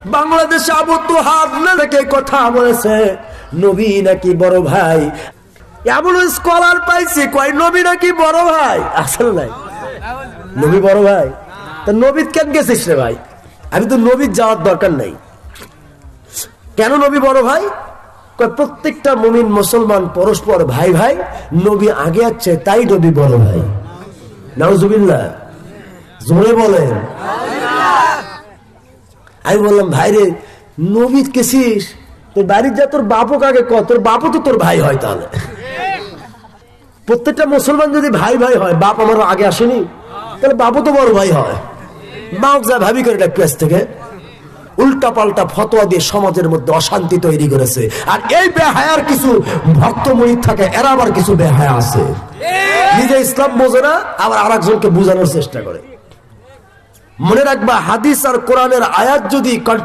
বাংলাদেশে আবু তোহাব নাকি কথা বলেছে নবী নাকি বড় ভাই। এমন স্কলার পাইছি কয় নবী নাকি বড় ভাই। আসলে নাই নবী বড় ভাই, তা নবীত কেন গেছিস রে ভাই? আমি তো নবীর যাওয়ার দরকার নাই। কেন নবী বড় ভাই? প্রত্যেকটা মুমিন মুসলমান পরস্পর ভাই ভাই, নবী আগে আছে তাই নবী বড় ভাই। নাউজুবিল্লাহ, জোরে বলেন। আমি বললাম ভাই রে নবী গেছিস, তোর বাড়ির যা তোর বাপও কাকে ক, তোর বাপও তো তোর ভাই হয়। তাহলে প্রত্যেকটা মুসলমান যদি ভাই ভাই হয়, বাপ আমার আগে আসেনি, তাহলে বাপও তো বড় ভাই হয়। বাপ যা ভাবি করে কাছ থেকে উল্টা পাল্টা ফতোয়া দিয়ে সমাজের মধ্যে অশান্তি তৈরি করেছে। আর এই বেহায়ার কিছু ভক্ত মুরিদ থাকে, এরা আবার কিছু বেহায়া আছে, নিজে ইসলাম বোঝে না, আবার আর একজনকে বোঝানোর চেষ্টা করে। মনে রাখবা, হাদিস আর কোরআনের আয়াত যদি